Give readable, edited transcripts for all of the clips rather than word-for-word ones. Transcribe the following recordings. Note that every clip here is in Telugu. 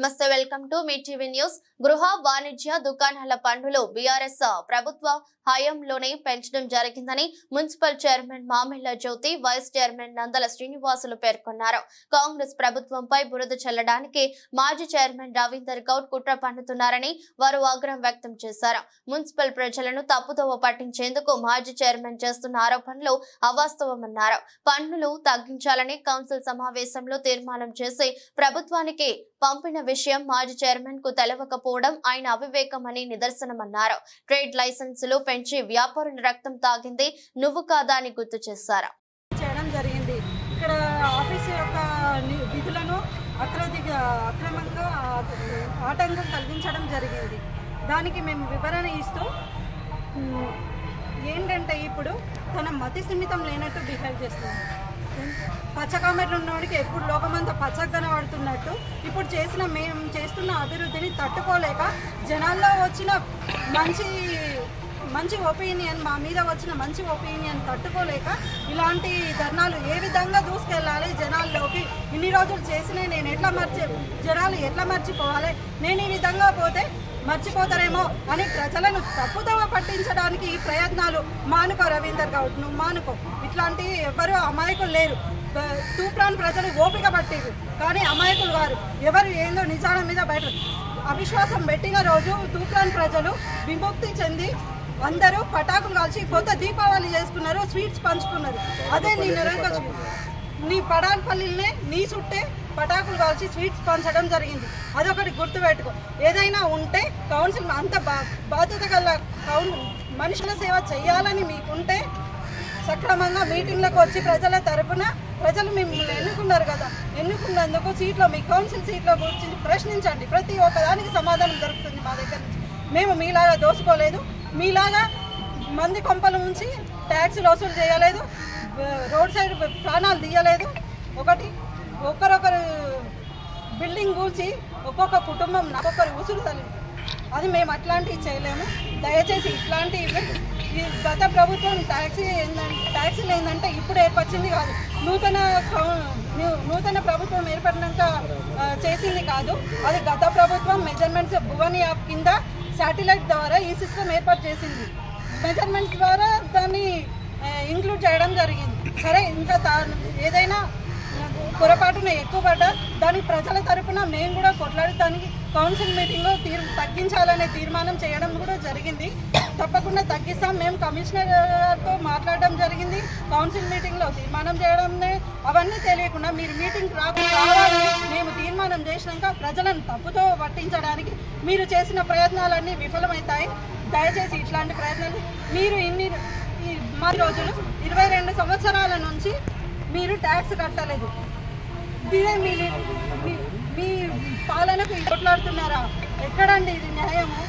నమస్తే welcome to me TV news. గృహ వాణిజ్య దుకాణాల పన్నులు బీఆర్ఎస్ ప్రభుత్వ హయాంలోనే పెంచడం జరిగిందని మున్సిపల్ చైర్మన్ మామిళ్ళ జ్యోతి, వైస్ చైర్మన్ నందల శ్రీనివాసులు పేర్కొన్నారు. కాంగ్రెస్ ప్రభుత్వంపై బురద చల్లడానికి మాజీ చైర్మన్ రవీందర్ గౌడ్ కుట్ర పన్నుతున్నారని వారు ఆగ్రహం వ్యక్తం చేశారు. మున్సిపల్ ప్రజలను తప్పుదోవ పట్టించేందుకు మాజీ చైర్మన్ చేస్తున్న ఆరోపణలు అవాస్తవమన్నారు. పన్నులు తగ్గించాలని కౌన్సిల్ సమావేశంలో తీర్మానం చేసి ప్రభుత్వానికి పంపిన విషయం మాజీ చైర్మన్ కు తెలవకపోవడం ఆయన అవివేకమని నిదర్శనమన్నారు. ట్రేడ్ లైసెన్సులు పెంచి వ్యాపారుల రక్తం తాగింది నువ్వు కాదా అని గుర్తు చేశారు. ఇక్కడ ఆఫీసు యొక్క విధులను అక్రమంగా ఆటంకం కలిగించడం జరిగింది. దానికి మేము వివరణ ఇస్తూ ఏంటంటే ఇప్పుడు తన మతి సున్నితం లేనట్టు బిహేవ్ చేస్తున్నాం. పచ్చకామెర్లు ఉన్నవాడికి ఎప్పుడు లోకమంతా పచ్చగానే పడుతున్నట్టు ఇప్పుడు మేము చేస్తున్న అభివృద్ధిని తట్టుకోలేక జనాల్లో వచ్చిన మంచి ఒపీనియన్, మా మీద వచ్చిన మంచి ఒపీనియన్ తట్టుకోలేక ఇలాంటి ధర్నాలు ఏ విధంగా దూసుకెళ్ళాలి జనాల్లోకి, ఇన్ని రోజులు చేసిన నేను జనాలు ఎట్లా మర్చిపోవాలి, నేను ఈ విధంగా పోతే మర్చిపోతారేమో అని ప్రజలను తప్పుదోవ పట్టించడానికి ఈ ప్రయత్నాలు మానుకో రవీందర్ గౌడ్, నువ్వు మానుకో. ఇట్లాంటి ఎవరు అమాయకులు లేరు. తూప్రాన్ ప్రజలు ఓపిక పట్టిరు కానీ అమాయకులు వారు ఎవరు ఏందో నిజాల మీద బయట అవిశ్వాసం పెట్టిన రోజు తూప్రాన్ ప్రజలు విముక్తి చెంది అందరూ పటాకులు కాల్చి కొత్త దీపావళి చేసుకున్నారు, స్వీట్స్ పంచుకున్నారు. అదే నీ పడాన్పల్లినే నీ చుట్టే పటాకులు కాల్చి స్వీట్స్ పంచడం జరిగింది. అదొకటి గుర్తుపెట్టుకో. ఏదైనా ఉంటే కౌన్సిల్ అంత బాధ్యత గల మనుషుల సేవ చేయాలని మీకుంటే సక్రమంగా మీటింగ్లకు వచ్చి ప్రజల తరపున ప్రజలు మిమ్మల్ని ఎన్నుకున్నారు కదా, ఎన్నుకున్నందుకు మీ కౌన్సిల్ సీట్లో కూర్చుని ప్రశ్నించండి. ప్రతి ఒక్కదానికి సమాధానం దొరుకుతుంది మా దగ్గర నుంచి. మేము మీలాగా దోసుకోలేదు, మీలాగా మంది కొంపల నుంచి ట్యాక్సులు వసూలు చేయలేదు, రోడ్ సైడ్ ప్రాణాలు తీయలేదు. ఒకరొకరు బిల్డింగ్ కూల్చి ఒక్కొక్క కుటుంబం ఒక్కొక్కరు ఉసురు తల్లి, అది మేము అట్లాంటివి చేయలేము. దయచేసి ఇట్లాంటివి గత ప్రభుత్వం ట్యాక్సీలు ఏంటంటే ఇప్పుడు ఏర్పరిచింది కాదు, నూతన ప్రభుత్వం ఏర్పడినాక చేసింది కాదు. అది గత ప్రభుత్వం మెజర్మెంట్స్ భువన్ యాప్ కింద శాటిలైట్ ద్వారా ఈ సిస్టమ్ ఏర్పాటు చేసింది. మెజర్మెంట్స్ ద్వారా దాన్ని ఇంక్లూడ్ చేయడం జరిగింది. సరే, ఇంకా ఏదైనా పొరపాటున ఎక్కువ పడ్డా దానికి ప్రజల తరపున మేము కూడా కొట్లాడి దానికి కౌన్సిల్ మీటింగ్లో తగ్గించాలనే తీర్మానం చేయడం కూడా జరిగింది. తప్పకుండా తగ్గిస్తాం. మేము కమిషనర్తో మాట్లాడడం జరిగింది, కౌన్సిల్ మీటింగ్లో తీర్మానం చేయడం. అవన్నీ తెలియకుండా మీరు మీటింగ్ రావాలని మేము తీర్మానం చేసినాక ప్రజలను తప్పుతో పట్టించడానికి మీరు చేసిన ప్రయత్నాలన్నీ విఫలమవుతాయి. దయచేసి ఇట్లాంటి ప్రయత్నాలు మీరు మా రోజులు 22 సంవత్సరాల నుంచి మీరు ట్యాక్స్ కట్టలేదు. మీ పాలనకు కొట్లాడుతున్నారా? ఎక్కడండి ఇది న్యాయము?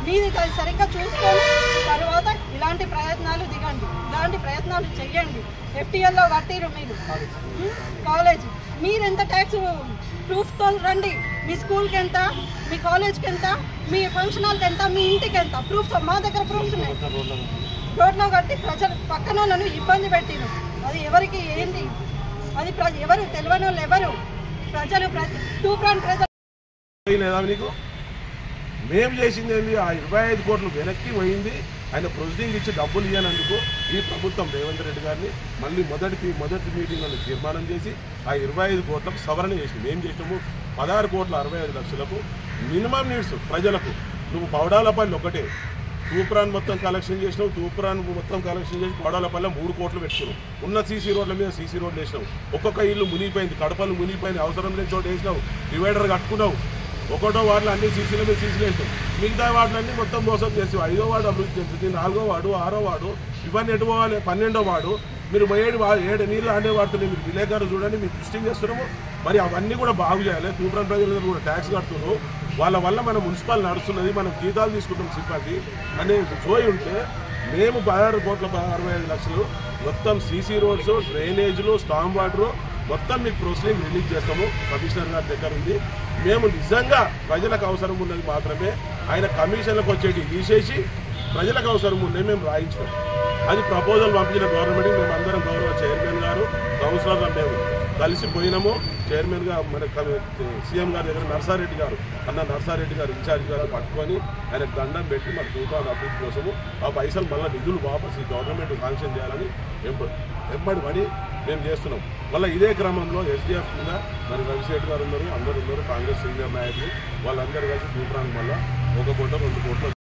మీది సరిగ్గా చూసుకొని తర్వాత ఇలాంటి ప్రయత్నాలు దిగండి, ఇలాంటి ప్రయత్నాలు చెయ్యండి. FTLలో కట్టిరు మీరు కాలేజ్, మీరు ఎంత ట్యాక్స్ ప్రూఫ్తో రండి. మీ స్కూల్కి ఎంత, మీ కాలేజ్కి ఎంత, మీ ఫంక్షన్ హాల్కి ఎంత, మీ ఇంటికి ఎంత ప్రూఫ్తో. మా దగ్గర ప్రూఫ్స్ ఉన్నాయి. రోడ్లో కట్టి ప్రజలు పక్కన వాళ్ళను ఇబ్బంది పెట్టిరు. అది ఎవరికి ఏంటి? అది ఎవరు తెలియని వాళ్ళు ఎవరు? ప్రజలు తూప్రాన్ ప్రజలు. మేము చేసింది ఏంటి? ఆ 25 కోట్లు వెనక్కి పోయింది. ఆయన ప్రొసీడింగ్ ఇచ్చి డబ్బులు ఇవ్వనందుకు ఈ ప్రభుత్వం రేవంత్ రెడ్డి గారిని మళ్ళీ మొదటి మీటింగ్లో తీర్మానం చేసి ఆ 25 కోట్లకు సవరణ చేసింది. ఏం చేసినాము? 16 కోట్ల 65 లక్షలకు మినిమం నీడ్స్ ప్రజలకు. నువ్వు పౌడాలపల్లి ఒకటే తూప్రాన్ మొత్తం కలెక్షన్ చేసినావు, తూప్రాన్ మొత్తం కలెక్షన్ చేసి పౌడాలపల్లి 3 కోట్లు పెట్టుకున్నావు. ఉన్న సీసీ రోడ్ల మీద సీసీ రోడ్లు వేసినావు. ఒక్కొక్క ఇల్లు మునిగిపోయింది, కడపలు మునిగిపోయింది, అవసరం లేని చోటు వేసినావు. డివైడర్ కట్టుకున్నావు. ఒకటో వార్డులు అన్ని సీసీల మీద సీసీలు వేసినావు. మిగతా వార్డులన్నీ మొత్తం మోసం చేసావు. 5వ వార్డు అభివృద్ధి చెందుతుంది, 4వ వార్డు, 6వ వార్డు, ఇవన్నీ ఎటు పోవాలి? 12వ వార్డు మీరు 7 నీళ్ళు అనే వాడుతున్నాయి. మీరు విలేకరులు చూడండి, మీరు దృష్టి చేస్తున్నాము. మరి అవన్నీ కూడా బాగు చేయాలి. తూప్రాన్ ప్రజలు కూడా ట్యాక్స్ కడుతున్నారు. వాళ్ళ వల్ల మన మున్సిపల్ నడుస్తున్నది, మనం జీతాలు తీసుకుంటాం సిబ్బంది అనే సోయి ఉంటే మేము 16 కోట్ల 65 లక్షలు మొత్తం సీసీ రోడ్స్, డ్రైనేజీలు, స్టామ్ వాటరు మొత్తం మీకు ప్రొసీడింగ్ రిలీజ్ చేస్తాము. కమిషనర్ గారి దగ్గర ఉంది. మేము నిజంగా ప్రజలకు అవసరం ఉన్నది మాత్రమే ఆయన కమిషన్లకు వచ్చేటి తీసేసి ప్రజలకు అవసరం ఉన్నది మేము రాయించాం. అది ప్రపోజల్ పంపించిన గవర్నమెంట్కి మేము అందరం గౌరవ చైర్మన్ గారు, కౌన్సిలర్లు మేము కలిసిపోయినాము. చైర్మన్గా మన సీఎం గారి దగ్గర నర్సారెడ్డి గారు ఇన్ఛార్జ్ గారు పట్టుకొని ఆయనకు దండం పెట్టి మన తూటాల అభివృద్ధి కోసము ఆ పైసలు మళ్ళీ నిధులు వాపసు ఈ గవర్నమెంట్ శాంక్షన్ చేయాలని వెంబడి పడి మేము చేస్తున్నాం. మళ్ళీ ఇదే క్రమంలో ఎస్డిఎఫ్ కింద మరి రవిశేఖర్ గారు ఉన్నారు, అందరు ఉన్నారు, కాంగ్రెస్ సీనియర్ నాయకులు, వాళ్ళందరూ కలిసి తూటానికి మళ్ళీ 1 కోట 2 కోట్ల